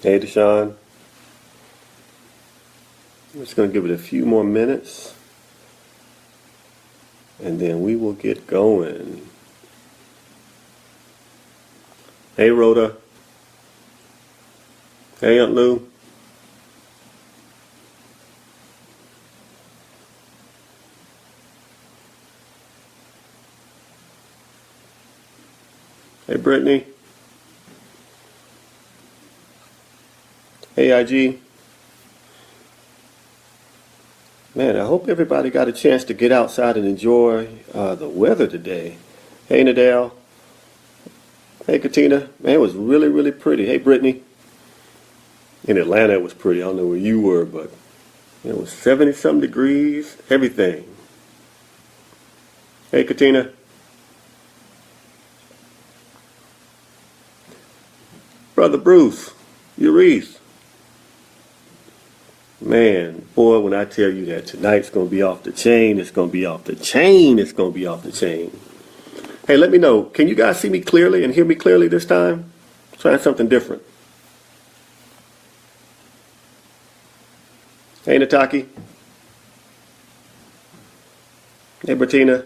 Hey, Deshaun. I'm just going to give it a few more minutes and then we will get going. Hey, Rhoda. Hey, Aunt Lou. Hey, Brittany. Hey, IG. Man, I hope everybody got a chance to get outside and enjoy the weather today. Hey, Nadal. Hey, Katina. Man, it was really, really pretty. Hey, Brittany. In Atlanta, it was pretty. I don't know where you were, but it was 70-something degrees, everything. Hey, Katina. Brother Bruce. Urice. Man, boy, when I tell you that tonight's going to be off the chain, it's going to be off the chain, it's going to be off the chain. Hey, let me know. Can you guys see me clearly and hear me clearly this time? Trying something different. Hey, Nataki. Hey, Bertina.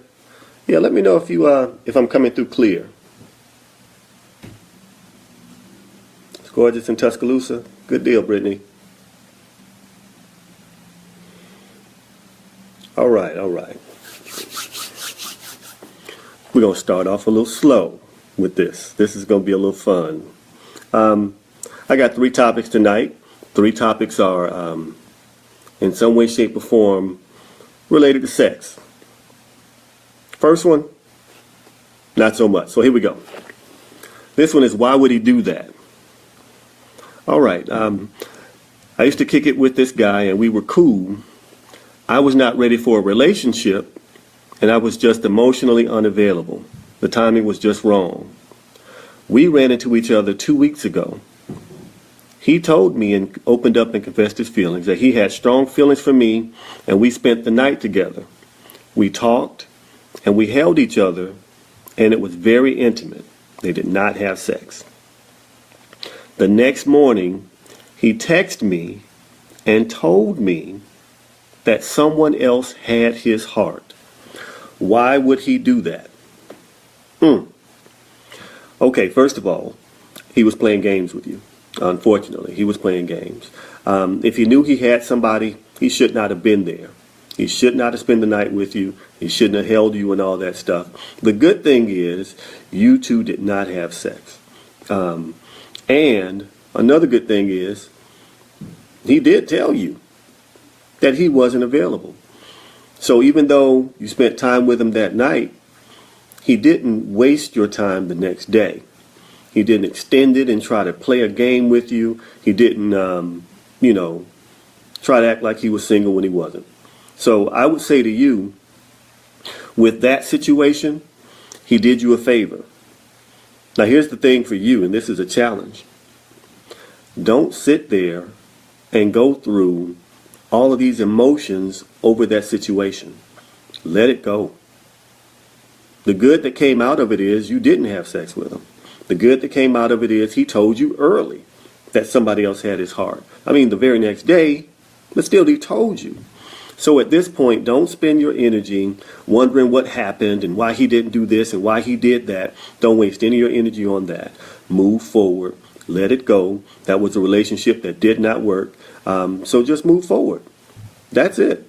Yeah, let me know if I'm coming through clear. It's gorgeous in Tuscaloosa. Good deal, Brittany. All right, all right. We're going to start off a little slow with this. This is going to be a little fun. I got 3 topics tonight. 3 topics are, in some way, shape, or form, related to sex. First one, not so much. So here we go. This one is, why would he do that? All right. I used to kick it with this guy, and we were cool. I was not ready for a relationship, and I was just emotionally unavailable. The timing was just wrong. We ran into each other 2 weeks ago. He told me and opened up and confessed his feelings, that he had strong feelings for me, and we spent the night together. We talked, and we held each other, and it was very intimate. They did not have sex. The next morning, he texted me and told me that someone else had his heart. Why would he do that? Okay, first of all, he was playing games with you. Unfortunately, he was playing games. If he knew he had somebody, he should not have been there. He should not have spent the night with you. He shouldn't have held you and all that stuff. The good thing is, you two did not have sex. And another good thing is, he did tell you that he wasn't available. So even though you spent time with him that night, he didn't waste your time the next day. He didn't extend it and try to play a game with you. He didn't, try to act like he was single when he wasn't. So I would say to you, with that situation, he did you a favor. Now here's the thing for you, and this is a challenge. Don't sit there and go through all of these emotions over that situation. Let it go. The good that came out of it is you didn't have sex with him. The good that came out of it is he told you early that somebody else had his heart. I mean, the very next day, but still he told you. So at this point, don't spend your energy wondering what happened and why he didn't do this and why he did that. Don't waste any of your energy on that. Move forward. Let it go. That was a relationship that did not work. So just move forward. That's it.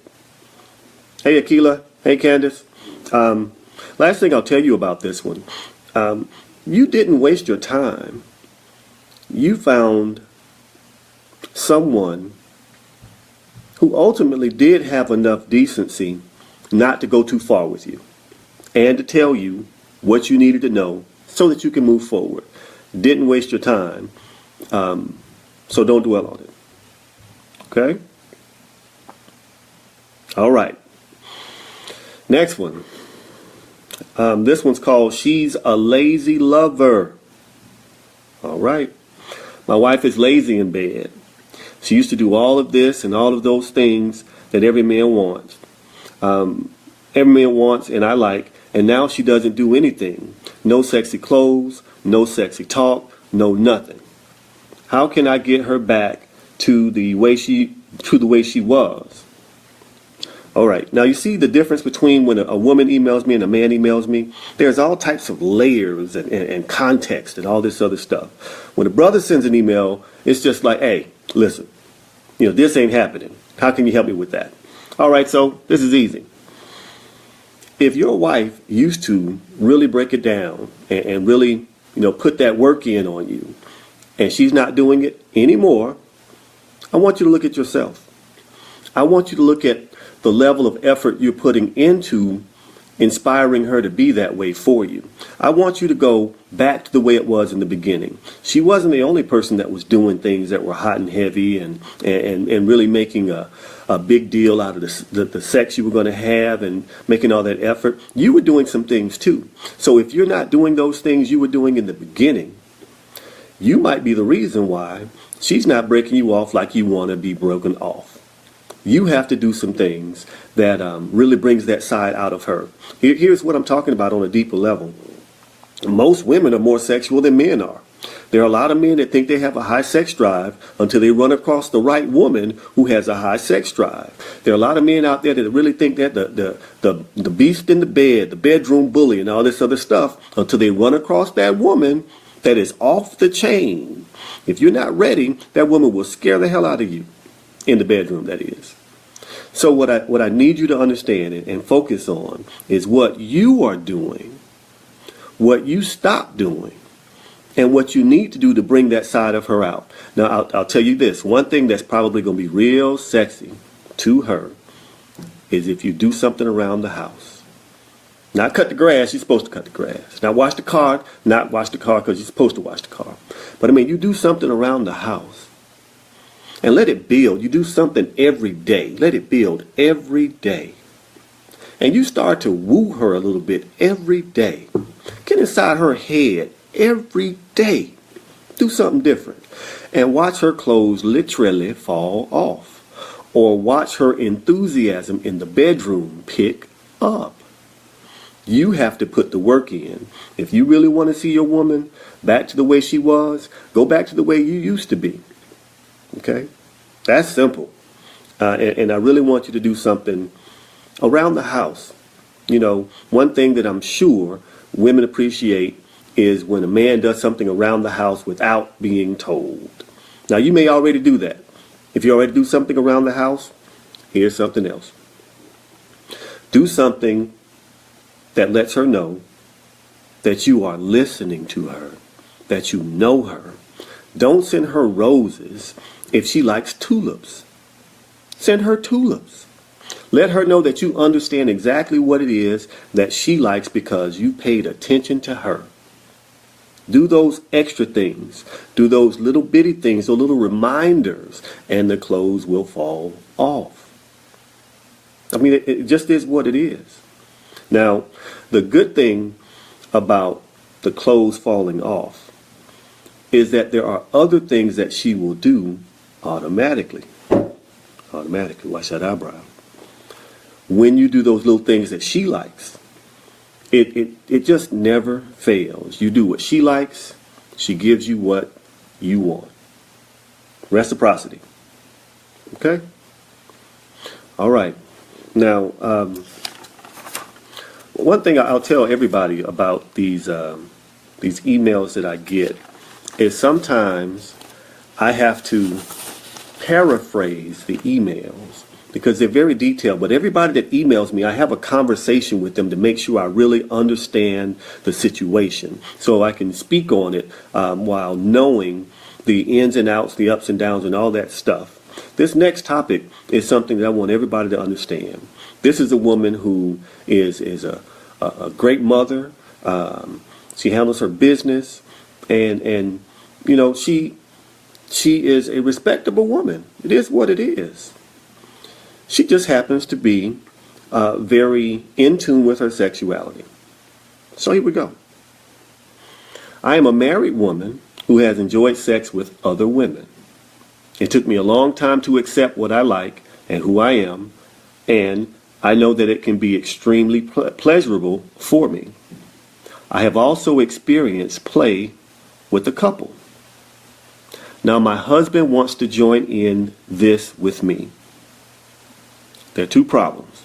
Hey, Akila. Hey, Candace. Last thing I'll tell you about this one. You didn't waste your time. You found someone who ultimately did have enough decency not to go too far with you and to tell you what you needed to know so that you can move forward. Didn't waste your time. So don't dwell on it. Okay? All right. Next one. This one's called She's a Lazy Lover. All right. My wife is lazy in bed. She used to do all of this and all of those things that every man wants. Every man wants and I like. And now she doesn't do anything. No sexy clothes, no sexy talk, no nothing. How can I get her back to the way she was? All right. Now you see the difference between when a woman emails me and a man emails me. There's all types of layers and context and all this other stuff. When a brother sends an email, it's just like, hey, listen, this ain't happening. How can you help me with that? All right. So this is easy. If your wife used to really break it down and really, put that work in on you, and she's not doing it anymore, I want you to look at yourself. I want you to look at the level of effort you're putting into inspiring her to be that way for you. I want you to go back to the way it was in the beginning. She wasn't the only person that was doing things that were hot and heavy and really making a big deal out of the sex you were going to have and making all that effort. You were doing some things too. So if you're not doing those things you were doing in the beginning, you might be the reason why she's not breaking you off like you want to be broken off. You have to do some things that really brings that side out of her. Here's what I'm talking about on a deeper level. Most women are more sexual than men are. There are a lot of men that think they have a high sex drive until they run across the right woman who has a high sex drive. There are a lot of men out there that really think that the beast in the bed, the bedroom bully and all this other stuff until they run across that woman that is off the chain. If you're not ready, that woman will scare the hell out of you. In the bedroom, that is. So what I need you to understand and focus on is what you are doing, what you stop doing, and what you need to do to bring that side of her out. Now, I'll tell you this. One thing that's probably going to be real sexy to her is if you do something around the house. Not cut the grass, you're supposed to cut the grass. Not wash the car, not wash the car because you're supposed to wash the car. But you do something around the house. And let it build. You do something every day. Let it build every day. And you start to woo her a little bit every day. Get inside her head every day. Do something different. And watch her clothes literally fall off. Or watch her enthusiasm in the bedroom pick up. You have to put the work in. If you really want to see your woman back to the way she was, go back to the way you used to be. Okay? That's simple. And I really want you to do something around the house. One thing that I'm sure women appreciate is when a man does something around the house without being told. Now, you may already do that. If you already do something around the house, here's something else. Do something that lets her know that you are listening to her, that you know her. Don't send her roses if she likes tulips. Send her tulips. Let her know that you understand exactly what it is that she likes because you paid attention to her. Do those extra things. Do those little bitty things, those little reminders, and the clothes will fall off. It just is what it is. Now, the good thing about the clothes falling off is that there are other things that she will do automatically. Watch that eyebrow. When you do those little things that she likes, it just never fails. You do what she likes, she gives you what you want. Reciprocity. Okay? All right. Now, one thing I'll tell everybody about these emails that I get is sometimes I have to paraphrase the emails because they're very detailed. But everybody that emails me, I have a conversation with them to make sure I really understand the situation so I can speak on it while knowing the ins and outs, the ups and downs, and all that stuff. This next topic is something that I want everybody to understand. This is a woman who is a great mother. She handles her business, and she is a respectable woman. It is what it is. She just happens to be very in tune with her sexuality. So here we go. I am a married woman who has enjoyed sex with other women. It took me a long time to accept what I like and who I am, and I know that it can be extremely pleasurable for me. I have also experienced play with a couple. Now my husband wants to join in this with me. There are two problems.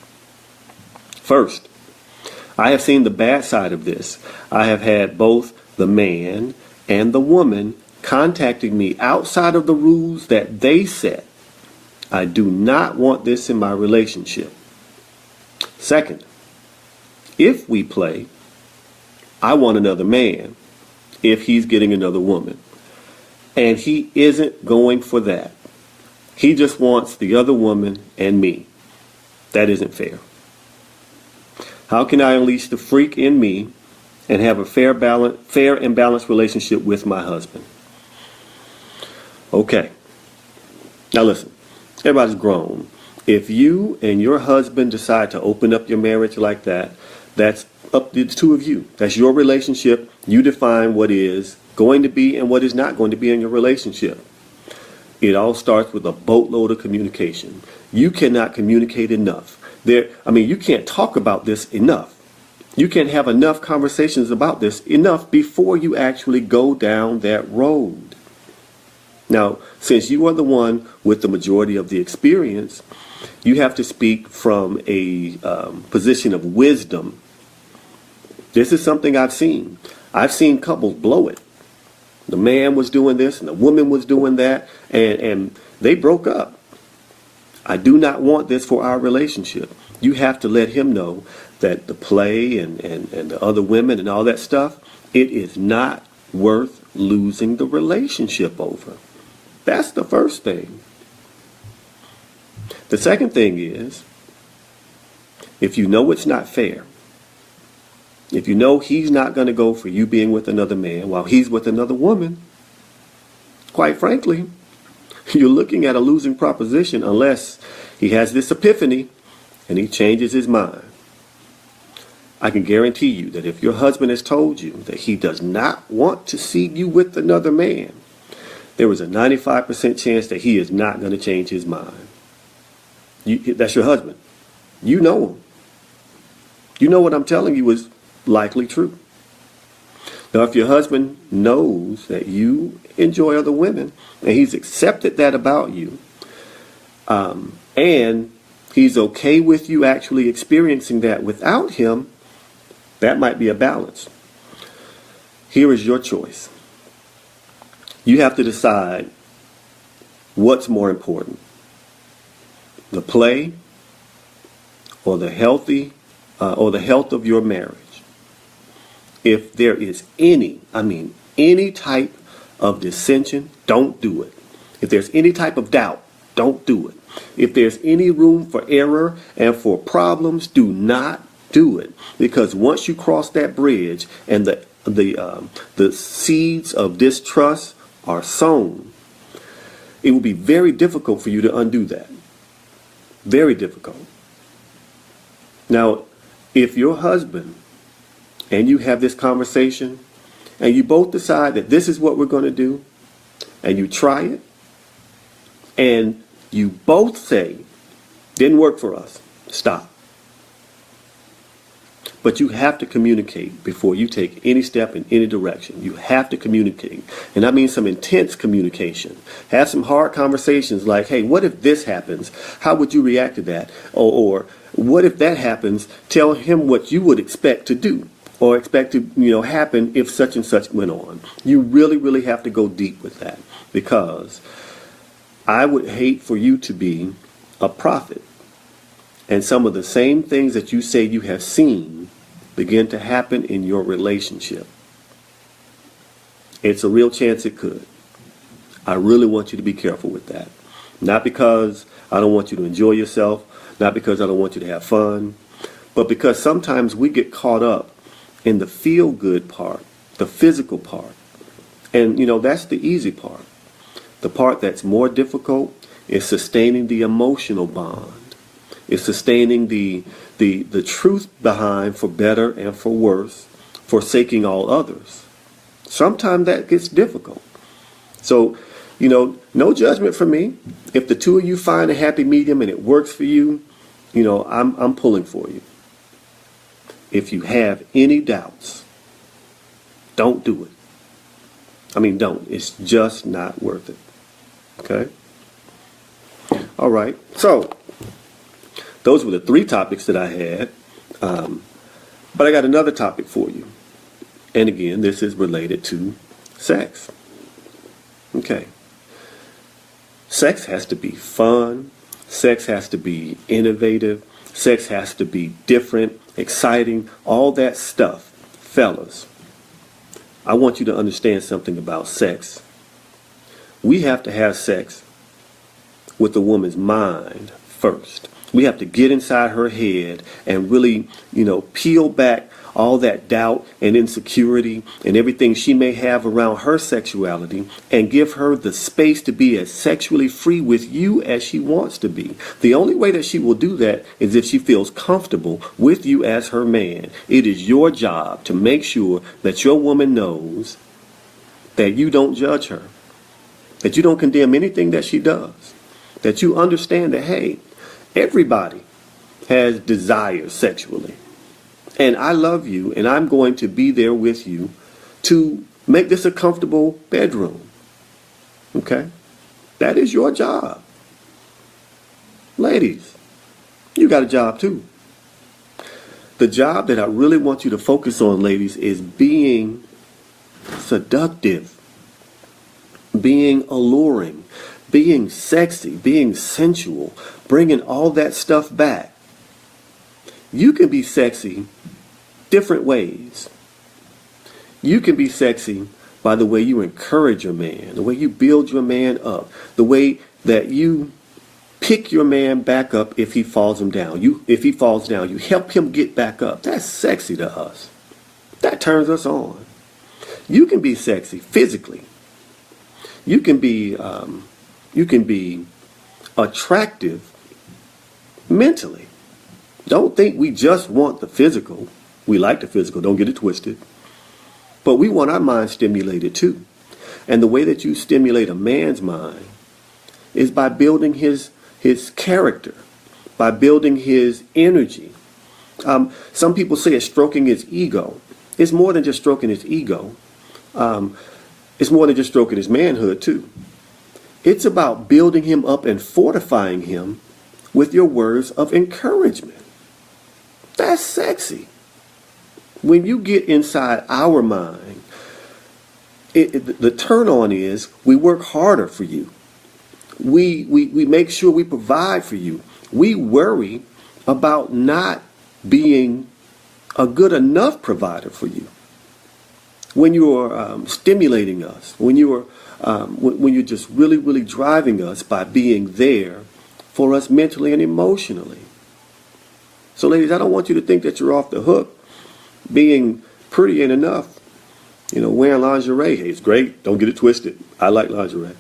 First, I have seen the bad side of this. I have had both the man and the woman contacting me outside of the rules that they set. I do not want this in my relationship. Second, if we play, I want another man if he's getting another woman. And he isn't going for that. He just wants the other woman and me. That isn't fair. How can I unleash the freak in me and have a fair and balanced relationship with my husband? Okay. Now listen, everybody's grown. If you and your husband decide to open up your marriage like that, that's up to the two of you. That's your relationship. You define what is going to be and what is not going to be in your relationship. It all starts with a boatload of communication. You cannot communicate enough. You can't talk about this enough. You can't have enough conversations about this enough before you actually go down that road. Now, since you are the one with the majority of the experience, you have to speak from a position of wisdom. This is something I've seen. I've seen couples blow it. The man was doing this and the woman was doing that, and they broke up. I do not want this for our relationship. You have to let him know that the play and the other women and all that stuff, it is not worth losing the relationship over. That's the first thing. The second thing is, if you know it's not fair, if you know he's not going to go for you being with another man while he's with another woman, quite frankly, you're looking at a losing proposition unless he has this epiphany and he changes his mind. I can guarantee you that if your husband has told you that he does not want to see you with another man, there is a 95% chance that he is not going to change his mind. That's your husband. You know him. You know what I'm telling you is likely true. Now, if your husband knows that you enjoy other women and he's accepted that about you, and he's okay with you actually experiencing that without him, that might be a balance. Here is your choice. You have to decide what's more important, the play or the health of your marriage. If there is any type of dissension, don't do it. If there's any type of doubt, don't do it. If there's any room for error and for problems, do not do it. Because once you cross that bridge and the seeds of distrust are sown, it will be very difficult for you to undo that. Very difficult. Now, if your husband and you have this conversation and you both decide that this is what we're going to do, and you try it, and you both say, didn't work for us, stop. But you have to communicate before you take any step in any direction. You have to communicate. And that means some intense communication. Have some hard conversations like, hey, what if this happens? How would you react to that? Or what if that happens? Tell him what you would expect to do or expect to happen if such and such went on. You really, really have to go deep with that, because I would hate for you to be a prophet and some of the same things that you say you have seen begin to happen in your relationship. It's a real chance it could. I really want you to be careful with that. Not because I don't want you to enjoy yourself, not because I don't want you to have fun, but because sometimes we get caught up in the feel-good part, the physical part. And, that's the easy part. The part that's more difficult is sustaining the emotional bond. It's sustaining the truth behind, for better and for worse, forsaking all others. Sometimes that gets difficult. So, no judgment from me. If the two of you find a happy medium and it works for you, I'm pulling for you. If you have any doubts, don't do it. Don't. It's just not worth it. Okay? All right. So, those were the 3 topics that I had. But I got another topic for you. And again, this is related to sex. Okay. Sex has to be fun. Sex has to be innovative. Sex has to be different, exciting, all that stuff. Fellas, I want you to understand something about sex. We have to have sex with the woman's mind first. We have to get inside her head and really, peel back all that doubt and insecurity and everything she may have around her sexuality and give her the space to be as sexually free with you as she wants to be. The only way that she will do that is if she feels comfortable with you as her man. It is your job to make sure that your woman knows that you don't judge her, that you don't condemn anything that she does, that you understand that, hey, everybody has desires sexually. And I love you, and I'm going to be there with you to make this a comfortable bedroom. Okay? That is your job. Ladies, you got a job too. The job that I really want you to focus on, ladies, is being seductive, being alluring, being sexy, being sensual, bringing all that stuff back. You can be sexy different ways. You can be sexy by the way you encourage your man, the way you build your man up, the way that you pick your man back up if he falls down. If he falls down, you help him get back up. That's sexy to us. That turns us on. You can be sexy physically. You can be attractive mentally. Don't think we just want the physical. We like the physical, don't get it twisted. But we want our mind stimulated too. And the way that you stimulate a man's mind is by building his character, by building his energy. Some people say it's stroking his ego. It's more than just stroking his ego. It's more than just stroking his manhood too. It's about building him up and fortifying him with your words of encouragement. That's sexy. When you get inside our mind, the turn on is we work harder for you. We make sure we provide for you. We worry about not being a good enough provider for you. When you're stimulating us, when you're just really, really driving us by being there for us mentally and emotionally. So ladies, I don't want you to think that you're off the hook being pretty ain't enough. Wearing lingerie, hey, it's great. Don't get it twisted. I like lingerie.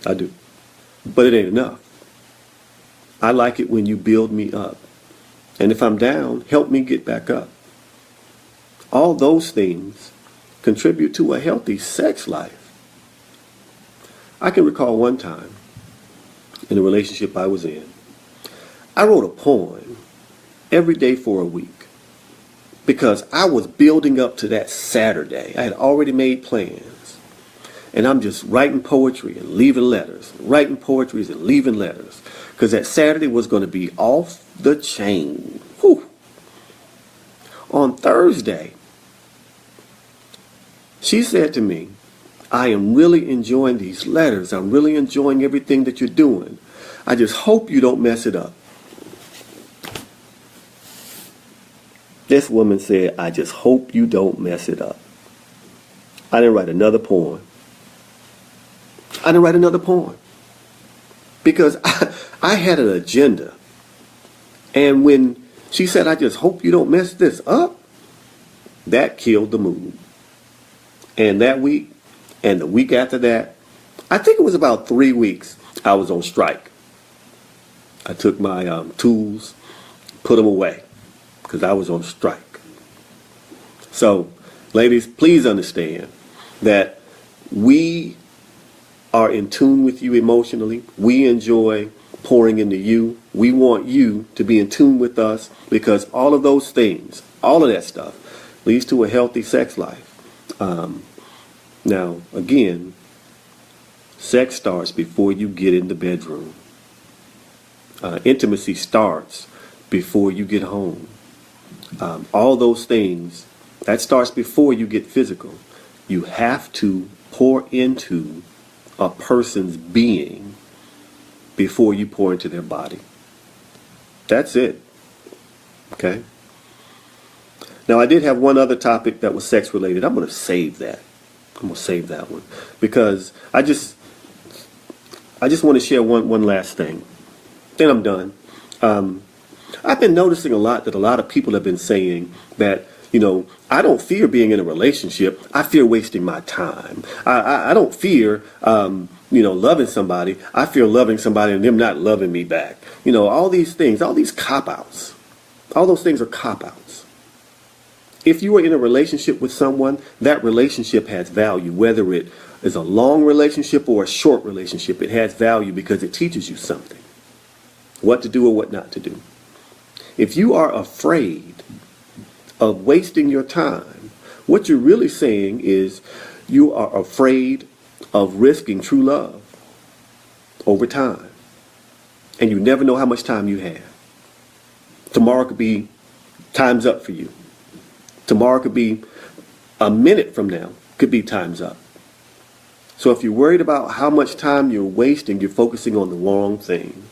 I do. But it ain't enough. I like it when you build me up. And if I'm down, help me get back up. All those things contribute to a healthy sex life. I can recall one time in a relationship I was in, I wrote a poem every day for a week because I was building up to that Saturday. I had already made plans. And I'm just writing poetry and leaving letters, writing poetry and leaving letters, because that Saturday was going to be off the chain. Whew. On Thursday, she said to me, I am really enjoying these letters. I'm really enjoying everything that you're doing. I just hope you don't mess it up. This woman said, I just hope you don't mess it up. I didn't write another poem. Because I had an agenda. And when she said, I just hope you don't mess this up, that killed the mood. And that week, and the week after that, I think it was about 3 weeks, I was on strike. I took my tools, put them away, because I was on strike. So, ladies, please understand that we are in tune with you emotionally. We enjoy pouring into you. We want you to be in tune with us, because all of those things, all of that stuff, leads to a healthy sex life. Now, again, Sex starts before you get in the bedroom. Intimacy starts before you get home. All those things, that starts before you get physical. You have to pour into a person's being before you pour into their body. That's it. Okay? Now, I did have one other topic that was sex related. I'm going to save that. I'm going to save that one because I just want to share one last thing. Then I'm done. I've been noticing a lot that a lot of people have been saying that, I don't fear being in a relationship. I fear wasting my time. I don't fear, loving somebody. I fear loving somebody and them not loving me back. All these things, all these cop-outs. All those things are cop-outs. If you are in a relationship with someone, that relationship has value, whether it is a long relationship or a short relationship. It has value because it teaches you something. What to do or what not to do. If you are afraid of wasting your time, what you're really saying is you are afraid of risking true love over time. And you never know how much time you have. Tomorrow could be time's up for you. Tomorrow could be a minute from now, could be time's up. So if you're worried about how much time you're wasting, you're focusing on the wrong thing.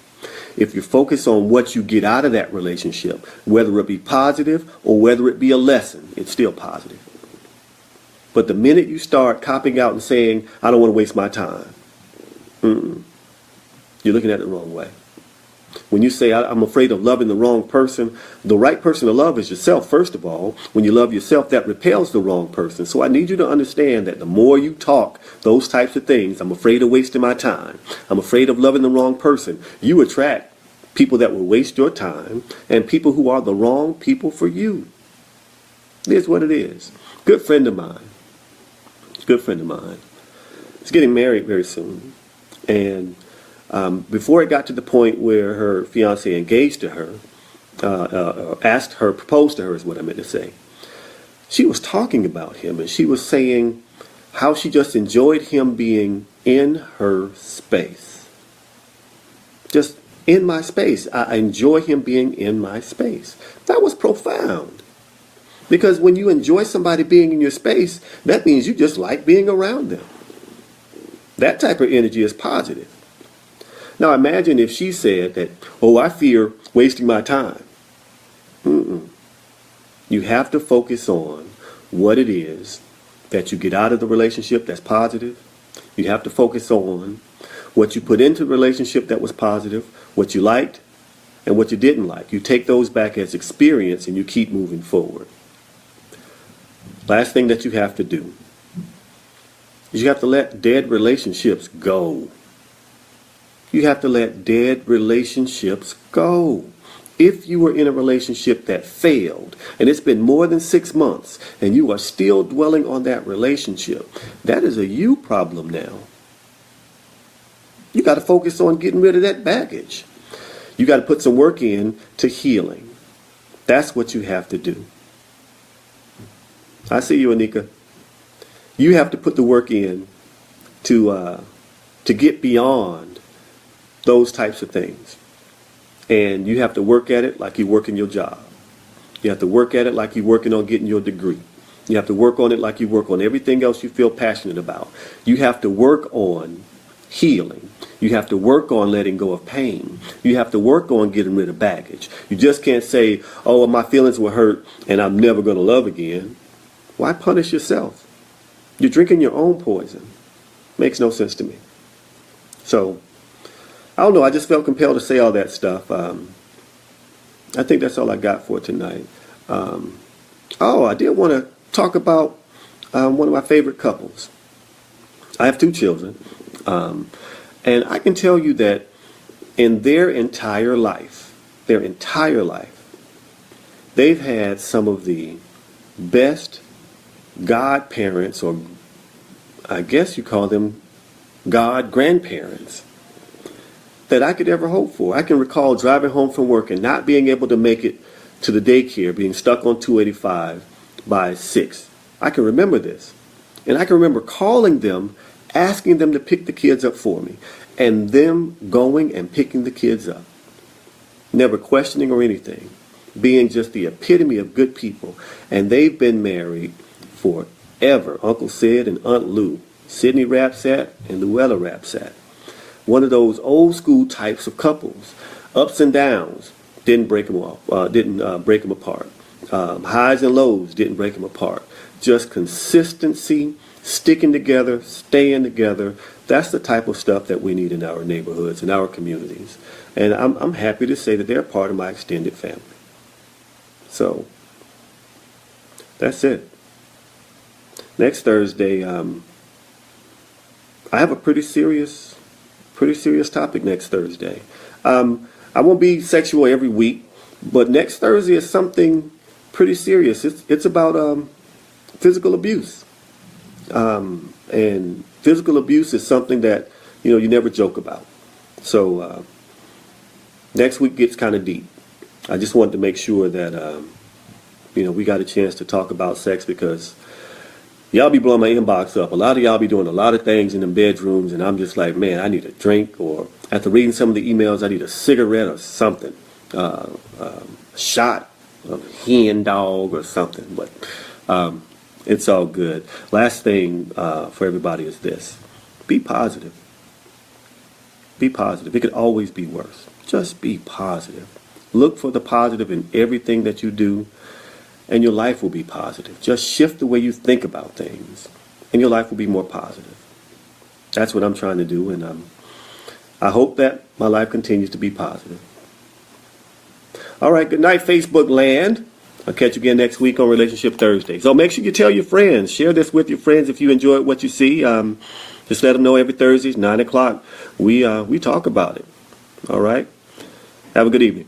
If you focus on what you get out of that relationship, whether it be positive or whether it be a lesson, it's still positive. But the minute you start copping out and saying, I don't want to waste my time, you're looking at it the wrong way. When you say, I'm afraid of loving the wrong person, the right person to love is yourself, first of all. When you love yourself, that repels the wrong person. So I need you to understand that the more you talk those types of things, I'm afraid of wasting my time, I'm afraid of loving the wrong person, you attract people that will waste your time and people who are the wrong people for you. It is what it is. Good friend of mine is getting married very soon. And before it got to the point where her fiance engaged to her, proposed to her is what I meant to say, she was talking about him and she was saying how she just enjoyed him being in her space. Just in my space. I enjoy him being in my space. That was profound. Because when you enjoy somebody being in your space, that means you just like being around them. That type of energy is positive. Now imagine if she said that, I fear wasting my time. You have to focus on what it is that you get out of the relationship that's positive. You have to focus on what you put into the relationship that was positive, what you liked, and what you didn't like. You take those back as experience and you keep moving forward. Last thing that you have to do is you have to let dead relationships go. You have to let dead relationships go. If you were in a relationship that failed, and it's been more than 6 months, and you are still dwelling on that relationship, that is a you problem now. You got to focus on getting rid of that baggage. You got to put some work in to healing. That's what you have to do. I see you, Anika. You have to put the work in to get beyond those types of things. And you have to work at it like you're working your job. You have to work at it like you're working on getting your degree. You have to work on it like you work on everything else you feel passionate about. You have to work on healing. You have to work on letting go of pain. You have to work on getting rid of baggage. You just can't say, oh, my feelings were hurt and I'm never going to love again. Why punish yourself? You're drinking your own poison. Makes no sense to me. So, I don't know. I just felt compelled to say all that stuff. I think that's all I got for tonight. I did want to talk about one of my favorite couples. I have 2 children. And I can tell you that in their entire life, they've had some of the best godparents, or I guess you call them god grandparents, that I could ever hope for. I can recall driving home from work and not being able to make it to the daycare, being stuck on 285 by 6. I can remember this. And I can remember calling them asking them to pick the kids up for me, and them going and picking the kids up, never questioning or anything, being just the epitome of good people. And they've been married forever. Uncle Sid and Aunt Lou, Sidney Rapsat and Luella Rapsat. One of those old school types of couples. Ups and downs didn't break them apart. Highs and lows didn't break them apart. Just consistency, sticking together, staying together. That's the type of stuff that we need in our neighborhoods, in our communities. And I'm happy to say that they're part of my extended family. So, that's it. Next Thursday, I have a pretty serious topic next Thursday. I won't be sexual every week, but next Thursday is something pretty serious. It's about physical abuse. And physical abuse is something that, you never joke about. So next week gets kind of deep. I just wanted to make sure that, we got a chance to talk about sex, because y'all be blowing my inbox up. A lot of y'all be doing a lot of things in the bedrooms, and I'm just like, man, I need a drink, or after reading some of the emails, I need a cigarette or something. A shot of hen dog or something. But it's all good. Last thing for everybody is this. Be positive. Be positive. It could always be worse. Just be positive. Look for the positive in everything that you do, and your life will be positive. Just shift the way you think about things, and your life will be more positive. That's what I'm trying to do, and I hope that my life continues to be positive. All right, good night, Facebook land. I'll catch you again next week on Relationship Thursday. So make sure you tell your friends. Share this with your friends if you enjoyed what you see. Just let them know every Thursday, 9 o'clock. We talk about it. All right? Have a good evening.